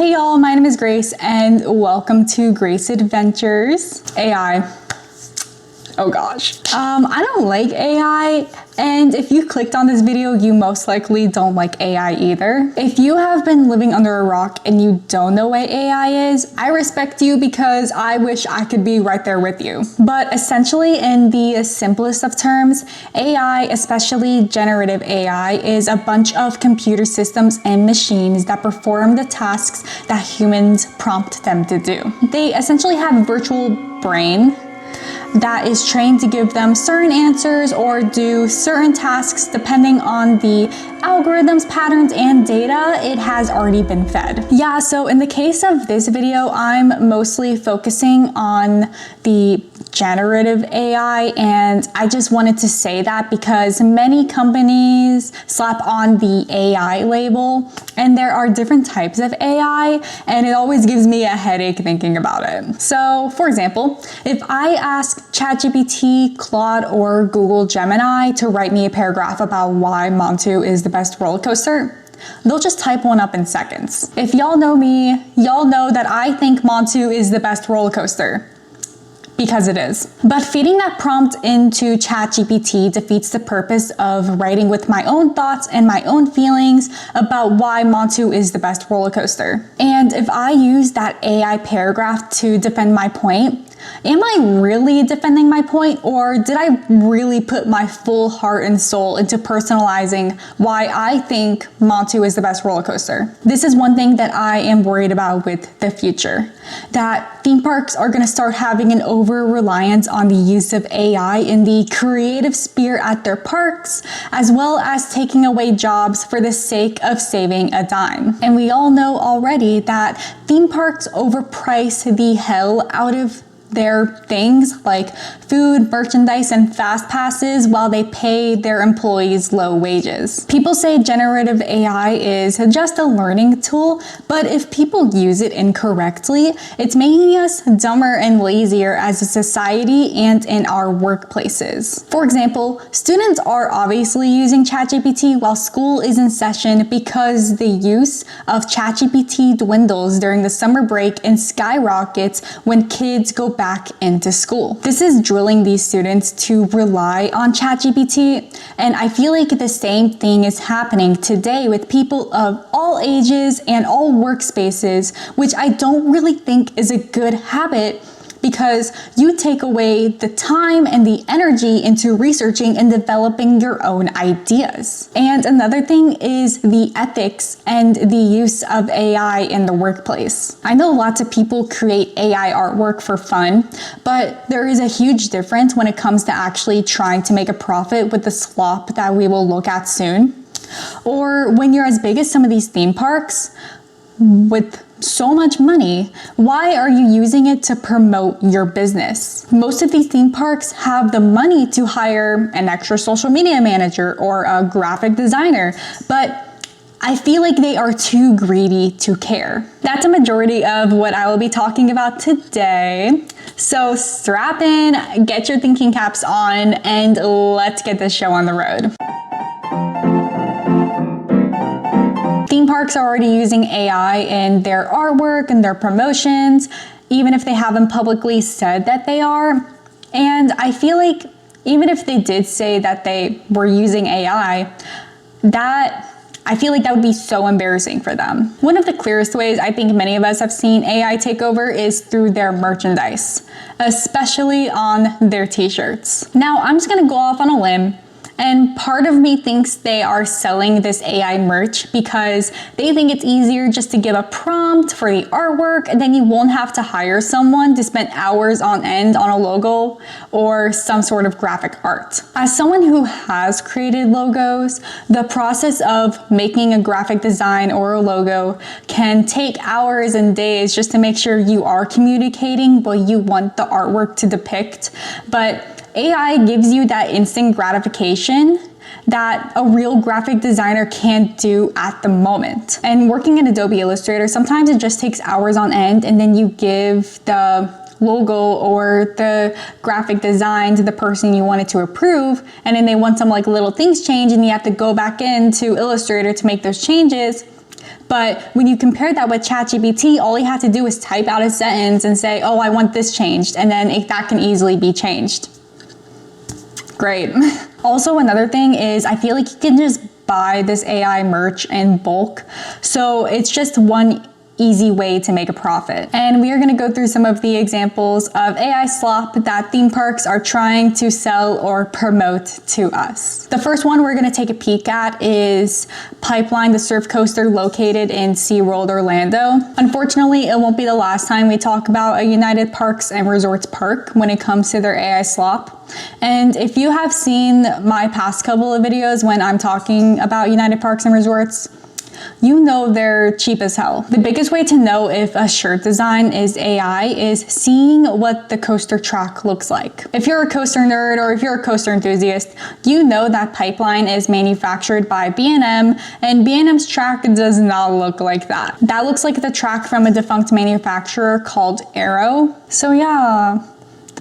Hey y'all, my name is Grace and welcome to Grace Adventures. AI. Oh gosh. I don't like AI, and if you clicked on this video, you most likely don't like AI either. If you have been living under a rock and you don't know what AI is, I respect you because I wish I could be right there with you. But essentially, in the simplest of terms, AI, especially generative AI, is a bunch of computer systems and machines that perform the tasks that humans prompt them to do. They essentially have a virtual brain that is trained to give them certain answers or do certain tasks depending on the algorithms, patterns, and data it has already been fed. Yeah, so in the case of this video, I'm mostly focusing on the generative AI, and I just wanted to say that because many companies slap on the AI label, and there are different types of AI, and it always gives me a headache thinking about it. So, for example, if I ask ChatGPT, Claude, or Google Gemini to write me a paragraph about why Montu is the best roller coaster, they'll just type one up in seconds. If y'all know me, y'all know that I think Montu is the best roller coaster. Because it is. But feeding that prompt into ChatGPT defeats the purpose of writing with my own thoughts and my own feelings about why Montu is the best roller coaster. And if I use that AI paragraph to defend my point, am I really defending my point, or did I really put my full heart and soul into personalizing why I think Montu is the best roller coaster? This is one thing that I am worried about with the future, that theme parks are going to start having an over-reliance on the use of AI in the creative sphere at their parks, as well as taking away jobs for the sake of saving a dime. And we all know already that theme parks overprice the hell out of their things like food, merchandise, and fast passes while they pay their employees low wages. People say generative AI is just a learning tool, but if people use it incorrectly, it's making us dumber and lazier as a society and in our workplaces. For example, students are obviously using ChatGPT while school is in session because the use of ChatGPT dwindles during the summer break and skyrockets when kids go back into school. This is drilling these students to rely on ChatGPT, and I feel like the same thing is happening today with people of all ages and all workspaces, which I don't really think is a good habit, because you take away the time and the energy into researching and developing your own ideas. And another thing is the ethics and the use of AI in the workplace. I know lots of people create AI artwork for fun, but there is a huge difference when it comes to actually trying to make a profit with the Slop that we will look at soon. Or when you're as big as some of these theme parks, with so much money, why are you using it to promote your business? Most of these theme parks have the money to hire an extra social media manager or a graphic designer, but I feel like they are too greedy to care. That's a majority of what I will be talking about today. So strap in, get your thinking caps on, and let's get this show on the road. Theme parks are already using AI in their artwork and their promotions, even if they haven't publicly said that they are. And I feel like even if they did say that they were using AI, I feel like that would be so embarrassing for them. One of the clearest ways I think many of us have seen AI take over is through their merchandise, especially on their t-shirts. Now, I'm just gonna go off on a limb, and part of me thinks they are selling this AI merch because they think it's easier just to give a prompt for the artwork, and then you won't have to hire someone to spend hours on end on a logo or some sort of graphic art. As someone who has created logos, the process of making a graphic design or a logo can take hours and days just to make sure you are communicating what you want the artwork to depict. But AI gives you that instant gratification that a real graphic designer can't do at the moment. And working in Adobe Illustrator, sometimes it just takes hours on end, and then you give the logo or the graphic design to the person you wanted to approve, and then they want some like little things changed, and you have to go back into Illustrator to make those changes. But when you compare that with ChatGPT, all you have to do is type out a sentence and say, oh, I want this changed, and then that can easily be changed. Great. Also, another thing is I feel like you can just buy this AI merch in bulk. So it's just one easy way to make a profit. And we are going to go through some of the examples of AI slop that theme parks are trying to sell or promote to us. The first one we're going to take a peek at is Pipeline, the surf coaster located in SeaWorld Orlando. Unfortunately, it won't be the last time we talk about a United Parks and Resorts park when it comes to their AI slop. And if you have seen my past couple of videos when I'm talking about United Parks and Resorts, you know they're cheap as hell. The biggest way to know if a shirt design is AI is seeing what the coaster track looks like. If you're a coaster nerd or if you're a coaster enthusiast, you know that Pipeline is manufactured by B&M, and B&M's track does not look like that. That looks like the track from a defunct manufacturer called Arrow. So yeah,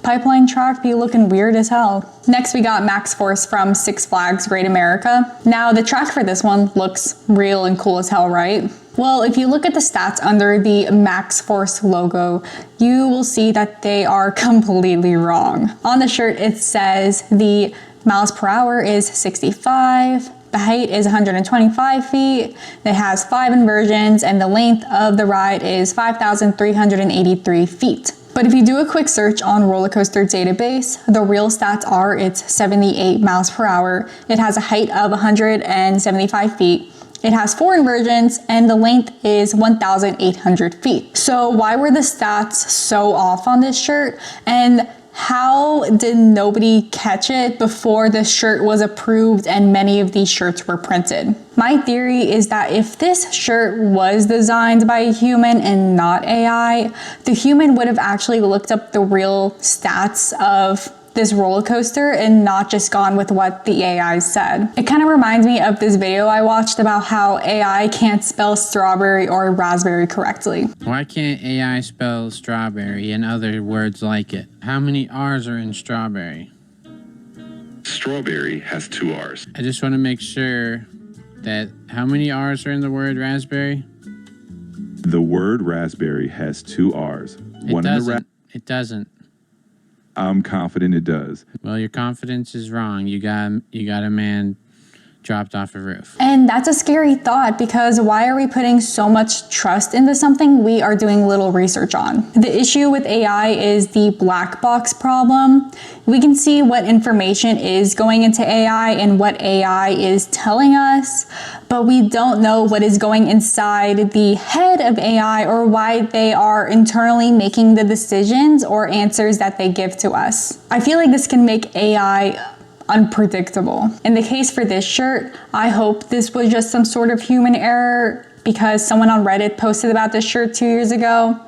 Pipeline track be looking weird as hell. Next, we got Max Force from Six Flags Great America. Now, the track for this one looks real and cool as hell, right? Well, if you look at the stats under the Max Force logo, you will see that they are completely wrong. On the shirt, it says the miles per hour is 65, the height is 125 feet, it has 5 inversions, and the length of the ride is 5,383 feet. But if you do a quick search on Roller Coaster Database, the real stats are it's 78 miles per hour. It has a height of 175 feet. It has 4 inversions, and the length is 1,800 feet. So why were the stats so off on this shirt? And how did nobody catch it before the shirt was approved and many of these shirts were printed? My theory is that if this shirt was designed by a human and not AI, the human would have actually looked up the real stats of this roller coaster and not just gone with what the AI said. It kind of reminds me of this video I watched about how AI can't spell strawberry or raspberry correctly. Why can't AI spell strawberry and other words like it? How many R's are in strawberry? Strawberry has 2 R's. I just want to make sure that how many R's are in the word raspberry? The word raspberry has 2 R's. It doesn't. I'm confident it does. Well, your confidence is wrong. You got a man dropped off a roof. And that's a scary thought, because why are we putting so much trust into something we are doing little research on? The issue with AI is the black box problem. We can see what information is going into AI and what AI is telling us, but we don't know what is going inside the head of AI or why they are internally making the decisions or answers that they give to us. I feel like this can make AI unpredictable. In the case for this shirt, I hope this was just some sort of human error because someone on Reddit posted about this shirt 2 years ago.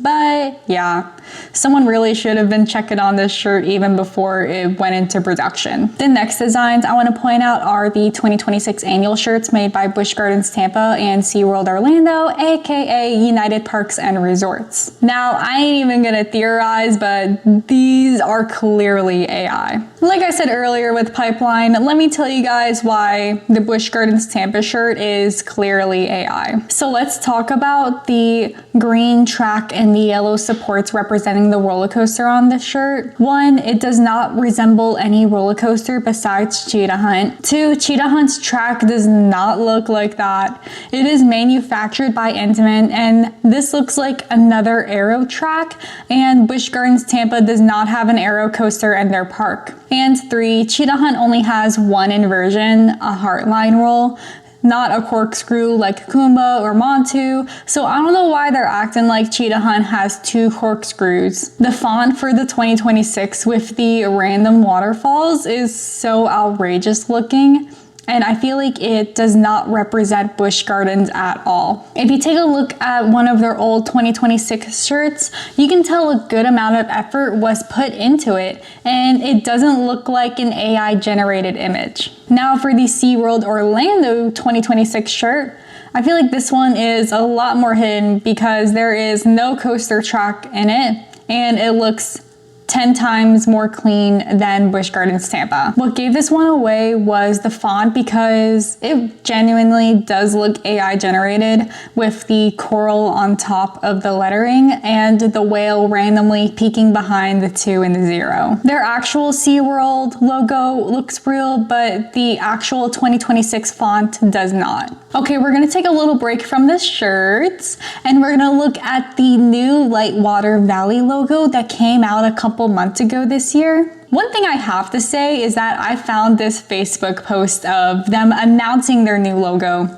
But yeah, someone really should have been checking on this shirt even before it went into production. The next designs I want to point out are the 2026 annual shirts made by Busch Gardens Tampa and SeaWorld Orlando, aka United Parks and Resorts. Now, I ain't even gonna theorize, but these are clearly AI. Like I said earlier with Pipeline, let me tell you guys why the Busch Gardens Tampa shirt is clearly AI. So let's talk about the green track and the yellow supports representing the roller coaster on this shirt. 1, it does not resemble any roller coaster besides Cheetah Hunt. 2, Cheetah Hunt's track does not look like that. It is manufactured by Intamin, and this looks like another Arrow track, and Busch Gardens Tampa does not have an Arrow coaster in their park. And 3, Cheetah Hunt only has 1 inversion, a heartline roll, not a corkscrew like Kumba or Montu, so I don't know why they're acting like Cheetah Hunt has 2 corkscrews. The font for the 2026 with the random waterfalls is so outrageous looking, and I feel like it does not represent Busch Gardens at all. If you take a look at one of their old 2026 shirts, you can tell a good amount of effort was put into it, and it doesn't look like an AI generated image. Now for the SeaWorld Orlando 2026 shirt, I feel like this one is a lot more hidden because there is no coaster track in it, and it looks 10 times more clean than Busch Gardens Tampa. What gave this one away was the font, because it genuinely does look AI generated with the coral on top of the lettering and the whale randomly peeking behind the 2 and the 0. Their actual SeaWorld logo looks real, but the actual 2026 font does not. Okay, we're gonna take a little break from the shirts and we're gonna look at the new Lightwater Valley logo that came out a couple months ago this year. One thing I have to say is that I found this Facebook post of them announcing their new logo,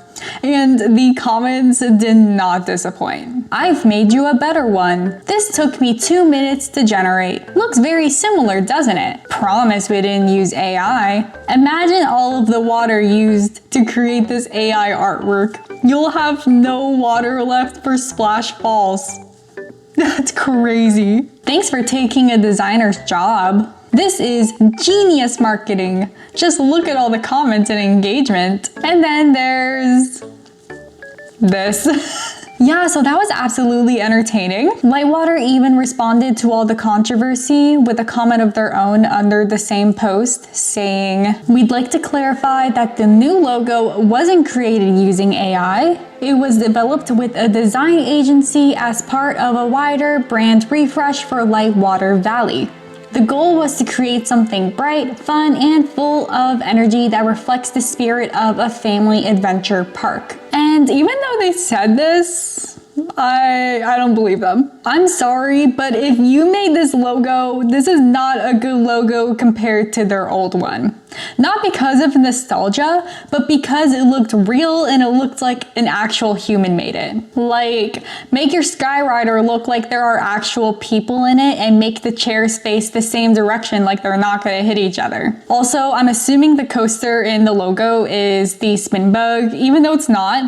and the comments did not disappoint. I've made you a better one. This took me 2 minutes to generate. Looks very similar, doesn't it? Promise we didn't use AI. Imagine all of the water used to create this AI artwork. You'll have no water left for Splash Falls. That's crazy. Thanks for taking a designer's job. This is genius marketing. Just look at all the comments and engagement. And then there's this. Yeah, so that was absolutely entertaining. Lightwater even responded to all the controversy with a comment of their own under the same post saying, "We'd like to clarify that the new logo wasn't created using AI. It was developed with a design agency as part of a wider brand refresh for Lightwater Valley. The goal was to create something bright, fun, and full of energy that reflects the spirit of a family adventure park." And even though they said this, I don't believe them. I'm sorry, but if you made this logo, this is not a good logo compared to their old one. Not because of nostalgia, but because it looked real and it looked like an actual human made it. Like, make your Skyrider look like there are actual people in it and make the chairs face the same direction like they're not gonna hit each other. Also, I'm assuming the coaster in the logo is the spin bug, even though it's not.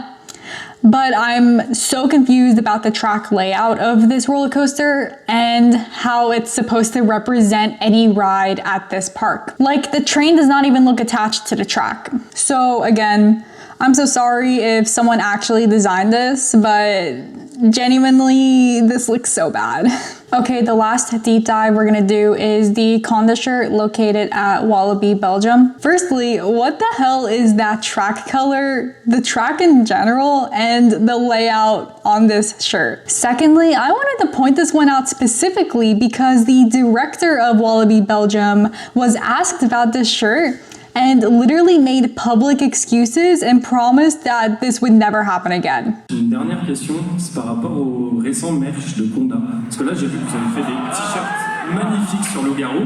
But I'm so confused about the track layout of this roller coaster and how it's supposed to represent any ride at this park. Like, the train does not even look attached to the track. So again, I'm so sorry if someone actually designed this, but genuinely, this looks so bad. Okay, the last deep dive we're gonna do is the Conda shirt located at Wallaby, Belgium. Firstly, what the hell is that track color, the track in general, and the layout on this shirt? Secondly, I wanted to point this one out specifically because the director of Wallaby, Belgium was asked about this shirt and literally made public excuses and promised that this would never happen again. Une dernière question, c'est par rapport au récent merch de Conda. Parce que là, j'ai vu que vous avez fait des t-shirts magnifiques sur le garou,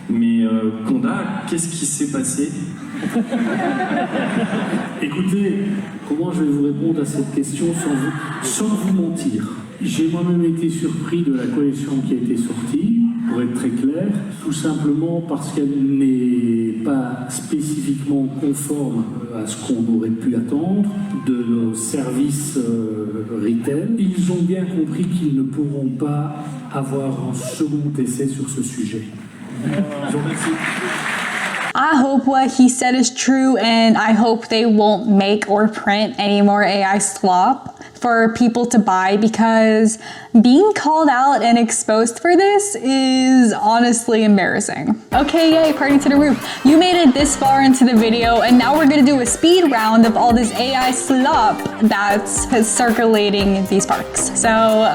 mais Conda, qu'est-ce qui s'est passé? Écoutez, comment je vais vous répondre à cette question sans vous mentir? J'ai moi-même été surpris de la collection qui a été sortie, pour être très clair, tout simplement parce qu'elle n'est pas spécifiquement conforme à ce qu'on aurait pu attendre de nos services retail. Ils ont bien compris qu'ils ne pourront pas avoir un second essai sur ce sujet. Je vous remercie. I hope what he said is true, and I hope they won't make or print any more AI slop for people to buy, because being called out and exposed for this is honestly embarrassing. Okay, yay, party to the roof. You made it this far into the video, and now we're gonna do a speed round of all this AI slop that's circulating these parks. So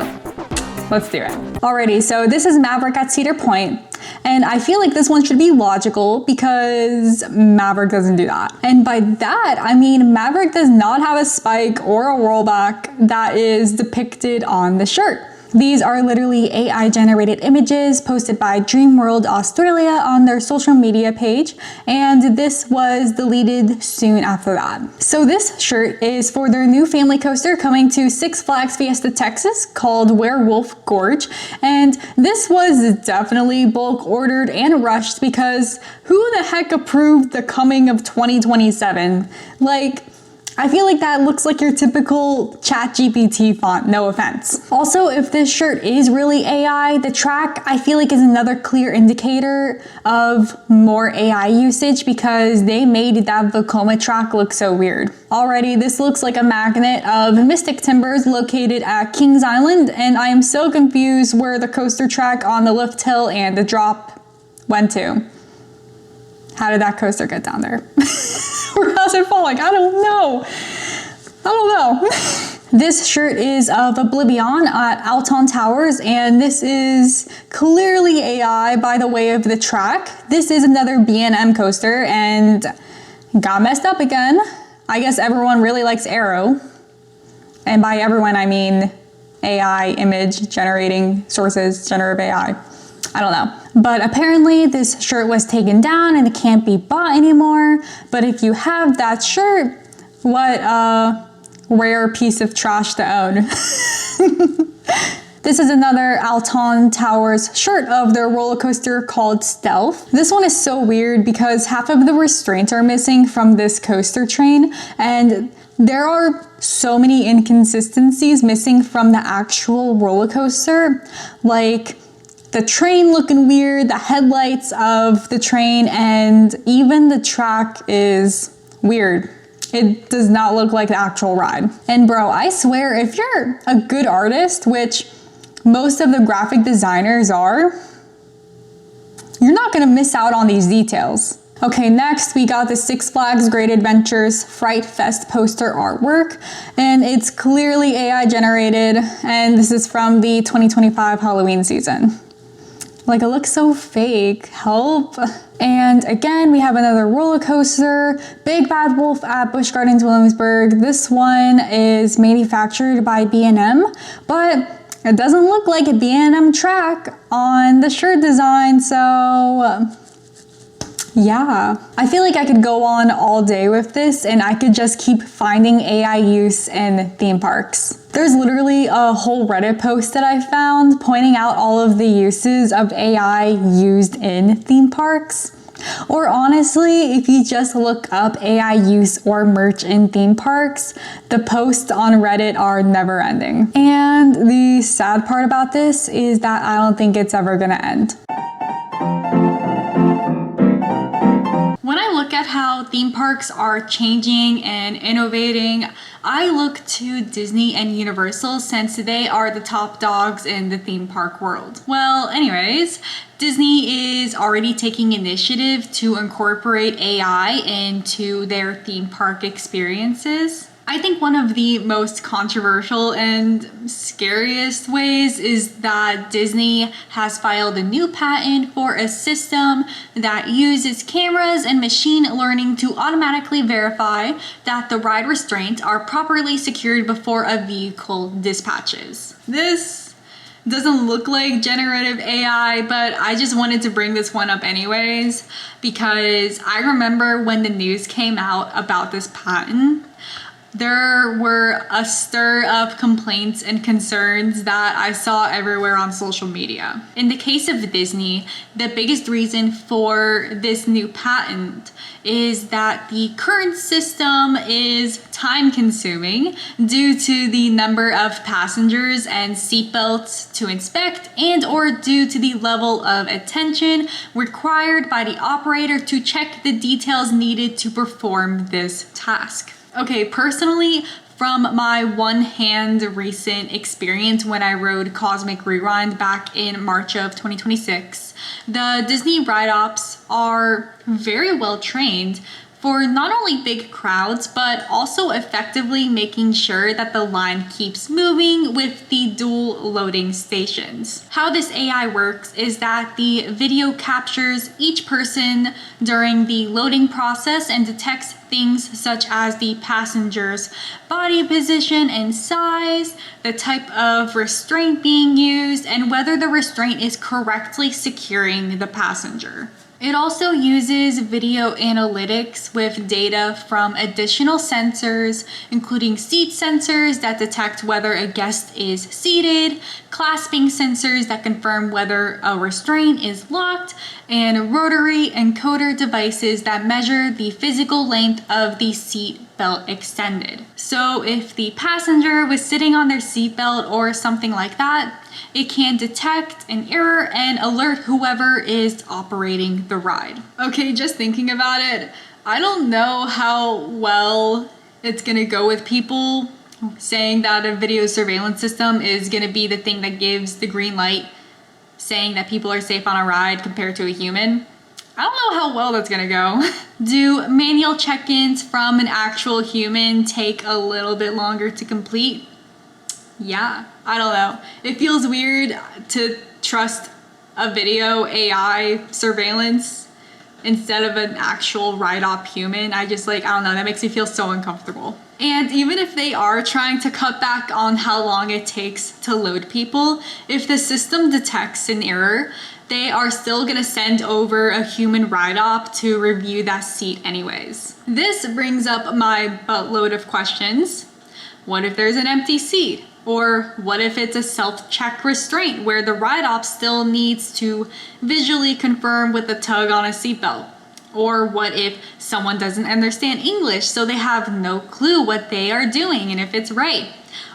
let's do it. Alrighty, so this is Maverick at Cedar Point. And I feel like this one should be logical because Maverick doesn't do that. And by that, I mean Maverick does not have a spike or a rollback that is depicted on the shirt. These are literally AI generated images posted by Dreamworld Australia on their social media page, and this was deleted soon after that. So this shirt is for their new family coaster coming to Six Flags Fiesta Texas called Werewolf Gorge, and this was definitely bulk ordered and rushed because who the heck approved the coming of 2027? Like, I feel like that looks like your typical ChatGPT font, no offense. Also, if this shirt is really AI, the track I feel like is another clear indicator of more AI usage because they made that Vekoma track look so weird. Already, this looks like a magnet of Mystic Timbers located at Kings Island, and I am so confused where the coaster track on the lift hill and the drop went to. How did that coaster get down there? Or how's it falling? I don't know. This shirt is of Oblivion at Alton Towers, and this is clearly AI by the way of the track. This is another B&M coaster and got messed up again. I guess everyone really likes Arrow. And by everyone, I mean AI image generating sources, generative AI. I don't know. But apparently this shirt was taken down and it can't be bought anymore. But if you have that shirt, what a rare piece of trash to own. This is another Alton Towers shirt of their roller coaster called Stealth. This one is so weird because half of the restraints are missing from this coaster train, and there are so many inconsistencies missing from the actual roller coaster. Like the train looking weird, the headlights of the train, and even the track is weird. It does not look like the actual ride. And bro, I swear, if you're a good artist, which most of the graphic designers are, you're not gonna miss out on these details. Okay, next we got the Six Flags Great Adventures Fright Fest poster artwork, and it's clearly AI generated, and this is from the 2025 Halloween season. Like, it looks so fake, help. And again, we have another roller coaster, Big Bad Wolf at Busch Gardens, Williamsburg. This one is manufactured by B&M, but it doesn't look like a B&M track on the shirt design, so yeah. I feel like I could go on all day with this and I could just keep finding AI use in theme parks. There's literally a whole Reddit post that I found pointing out all of the uses of AI used in theme parks. Or honestly, if you just look up AI use or merch in theme parks, the posts on Reddit are never ending. And the sad part about this is that I don't think it's ever gonna end. When I look at how theme parks are changing and innovating, I look to Disney and Universal since they are the top dogs in the theme park world. Well, anyways, Disney is already taking initiative to incorporate AI into their theme park experiences. I think one of the most controversial and scariest ways is that Disney has filed a new patent for a system that uses cameras and machine learning to automatically verify that the ride restraints are properly secured before a vehicle dispatches. This doesn't look like generative AI, but I just wanted to bring this one up anyways, because I remember when the news came out about this patent, there were a stir of complaints and concerns that I saw everywhere on social media. In the case of Disney, the biggest reason for this new patent is that the current system is time consuming due to the number of passengers and seatbelts to inspect, and or due to the level of attention required by the operator to check the details needed to perform this task. Okay, personally, from my one-hand recent experience when I rode Cosmic Rewind back in March of 2026, the Disney ride ops are very well trained for not only big crowds, but also effectively making sure that the line keeps moving with the dual loading stations. How this AI works is that the video captures each person during the loading process and detects things such as the passenger's body position and size, the type of restraint being used, and whether the restraint is correctly securing the passenger. It also uses video analytics with data from additional sensors, including seat sensors that detect whether a guest is seated, clasping sensors that confirm whether a restraint is locked, and rotary encoder devices that measure the physical length of the seat seatbelt extended. So if the passenger was sitting on their seatbelt or something like that, it can detect an error and alert whoever is operating the ride. Okay, just thinking about it, I don't know how well it's gonna go with people saying that a video surveillance system is gonna be the thing that gives the green light saying that people are safe on a ride compared to a human. I don't know how well that's gonna go. Do manual check-ins from an actual human take a little bit longer to complete? Yeah, I don't know. It feels weird to trust a video AI surveillance instead of an actual ride-op human. I don't know, that makes me feel so uncomfortable. And even if they are trying to cut back on how long it takes to load people, if the system detects an error, they are still gonna send over a human ride-op to review that seat anyways. This brings up my buttload of questions. What if there's an empty seat? Or what if it's a self-check restraint where the ride-op still needs to visually confirm with a tug on a seatbelt? Or what if someone doesn't understand English, so they have no clue what they are doing and if it's right?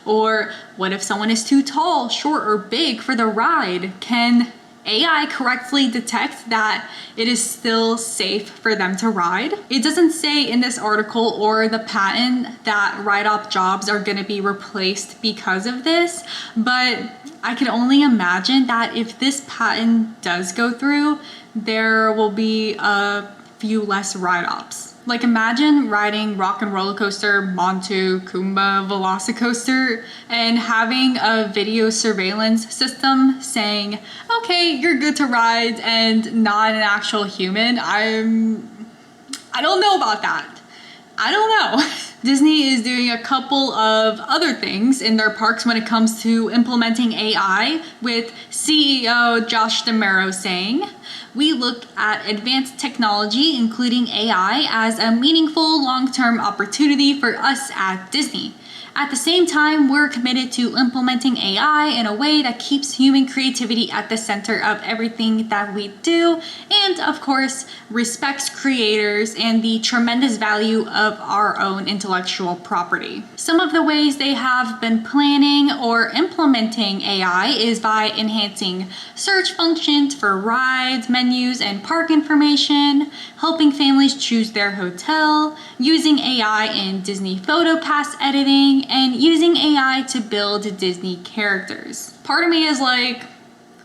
Or what if someone is too tall, short, or big for the ride? Can AI correctly detect that it is still safe for them to ride? It doesn't say in this article or the patent that ride-op jobs are going to be replaced because of this, but I can only imagine that if this patent does go through, there will be a few less ride-ops. Like imagine riding Rock and Roller Coaster, Montu, Kumba, Velocicoaster, and having a video surveillance system saying, okay, you're good to ride, and not an actual human. I don't know about that. I don't know. Disney is doing a couple of other things in their parks when it comes to implementing AI, with CEO Josh D'Amaro saying, "We look at advanced technology, including AI, as a meaningful long-term opportunity for us at Disney. At the same time, we're committed to implementing AI in a way that keeps human creativity at the center of everything that we do, and of course, respects creators and the tremendous value of our own intellectual property." Some of the ways they have been planning or implementing AI is by enhancing search functions for rides, menus, and park information, helping families choose their hotel, using AI in Disney PhotoPass editing, and using AI to build Disney characters. Part of me is like,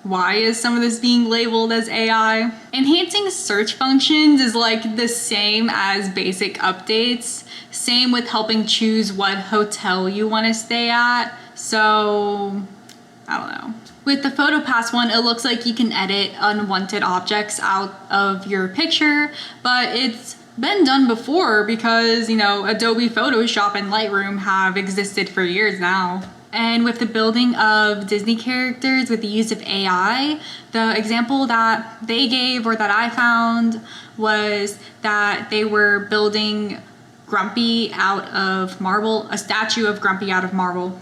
why is some of this being labeled as AI? Enhancing search functions is like the same as basic updates. Same with helping choose what hotel you want to stay at. So, I don't know. With the PhotoPass one, it looks like you can edit unwanted objects out of your picture, but it's been done before because, Adobe Photoshop and Lightroom have existed for years now. And with the building of Disney characters with the use of AI, the example that they gave or that I found was that they were building Grumpy out of marble, a statue of Grumpy out of marble.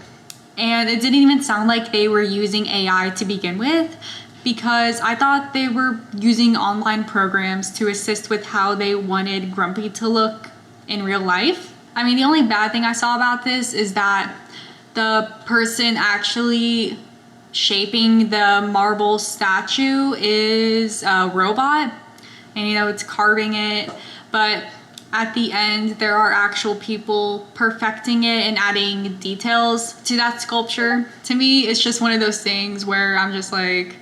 And it didn't even sound like they were using AI to begin with, because I thought they were using online programs to assist with how they wanted Grumpy to look in real life. I mean, the only bad thing I saw about this is that the person actually shaping the marble statue is a robot, and it's carving it, but at the end there are actual people perfecting it and adding details to that sculpture. To me, it's just one of those things where I'm just like,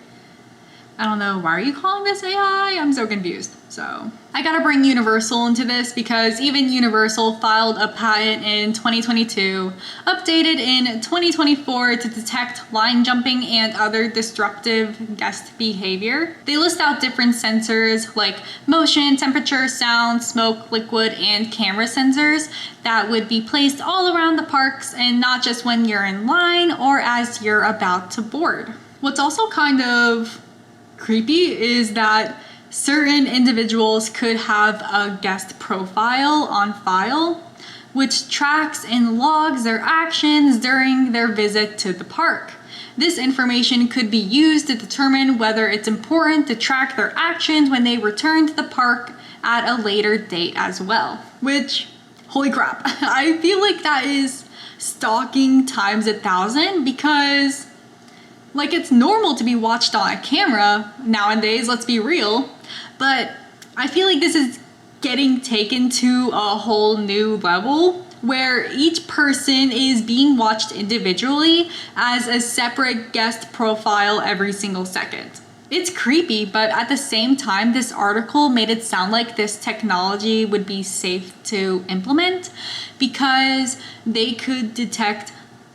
I don't know, why are you calling this AI? I'm so confused. So I gotta bring Universal into this because even Universal filed a patent in 2022, updated in 2024 to detect line jumping and other disruptive guest behavior. They list out different sensors like motion, temperature, sound, smoke, liquid, and camera sensors that would be placed all around the parks, and not just when you're in line or as you're about to board. What's also kind of creepy is that certain individuals could have a guest profile on file, which tracks and logs their actions during their visit to the park. This information could be used to determine whether it's important to track their actions when they return to the park at a later date as well, which Holy crap. I feel like that is stalking times 1,000 because like it's normal to be watched on a camera nowadays, let's be real. But I feel like this is getting taken to a whole new level where each person is being watched individually as a separate guest profile every single second. It's creepy, but at the same time, this article made it sound like this technology would be safe to implement because they could detect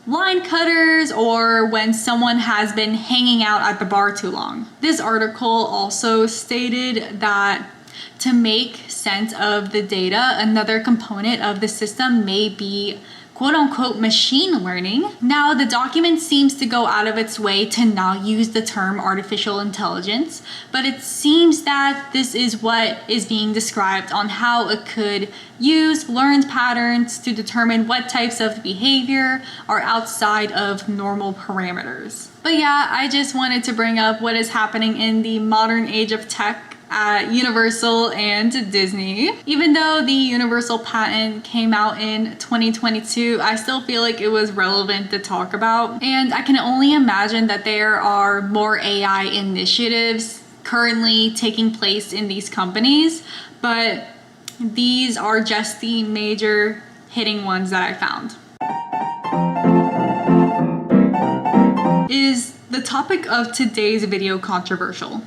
line cutters or when someone has been hanging out at the bar too long. This article also stated that to make sense of the data, another component of the system may be quote-unquote machine learning. Now, the document seems to go out of its way to not use the term artificial intelligence, but it seems that this is what is being described on how it could use learned patterns to determine what types of behavior are outside of normal parameters. But yeah, I just wanted to bring up what is happening in the modern age of tech at Universal and Disney. Even though the Universal patent came out in 2022, I still feel like it was relevant to talk about. And I can only imagine that there are more AI initiatives currently taking place in these companies, but these are just the major hitting ones that I found. Is the topic of today's video controversial?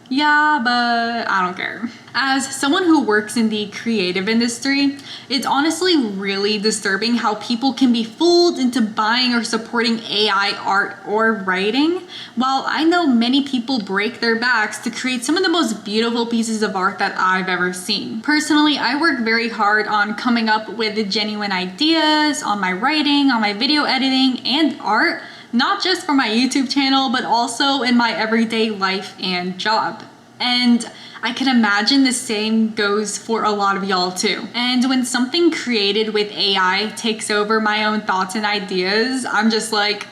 Yeah, but I don't care. As someone who works in the creative industry, it's honestly really disturbing how people can be fooled into buying or supporting AI art or writing, while I know many people break their backs to create some of the most beautiful pieces of art that I've ever seen. Personally, I work very hard on coming up with genuine ideas, on my writing, on my video editing, and art, not just for my YouTube channel, but also in my everyday life and job. And I can imagine the same goes for a lot of y'all too. And when something created with AI takes over my own thoughts and ideas, I'm just like,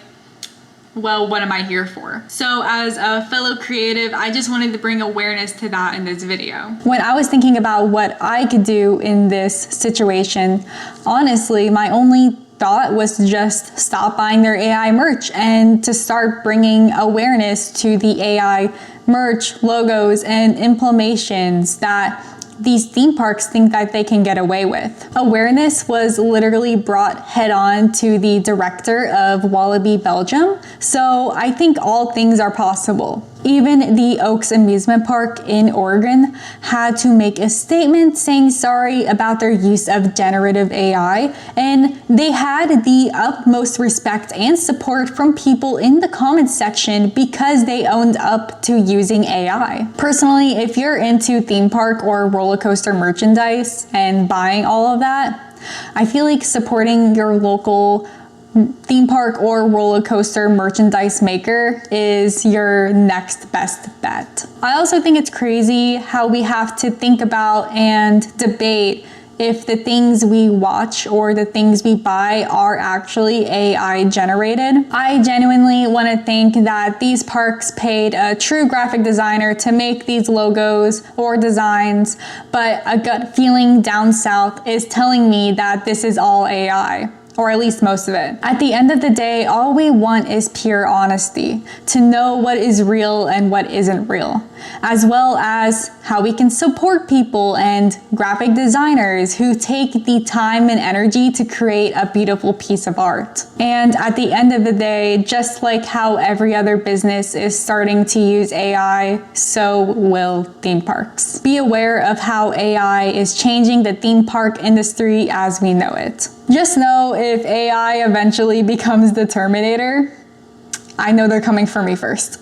well, what am I here for? So as a fellow creative, I just wanted to bring awareness to that in this video. When I was thinking about what I could do in this situation, honestly, my only thought was to just stop buying their AI merch and to start bringing awareness to the AI merch, logos, and implementations that these theme parks think that they can get away with. Awareness was literally brought head on to the director of Wallaby Belgium, so I think all things are possible. Even the Oaks Amusement Park in Oregon had to make a statement saying sorry about their use of generative AI, and they had the utmost respect and support from people in the comments section because they owned up to using AI. Personally, if you're into theme park or roller coaster merchandise and buying all of that, I feel like supporting your local theme park or roller coaster merchandise maker is your next best bet. I also think it's crazy how we have to think about and debate if the things we watch or the things we buy are actually AI generated. I genuinely want to think that these parks paid a true graphic designer to make these logos or designs, but a gut feeling down south is telling me that this is all AI. Or at least most of it. At the end of the day, all we want is pure honesty, to know what is real and what isn't real, as well as how we can support people and graphic designers who take the time and energy to create a beautiful piece of art. And at the end of the day, just like how every other business is starting to use AI, so will theme parks. Be aware of how AI is changing the theme park industry as we know it. Just know if AI eventually becomes the Terminator, I know they're coming for me first.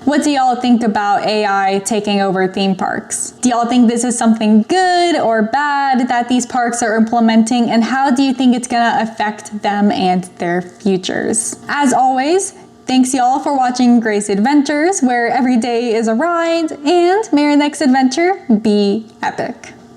What do y'all think about AI taking over theme parks? Do y'all think this is something good or bad that these parks are implementing, and how do you think it's gonna affect them and their futures? As always, thanks y'all for watching Grace Adventures, where every day is a ride, and may your next adventure be epic.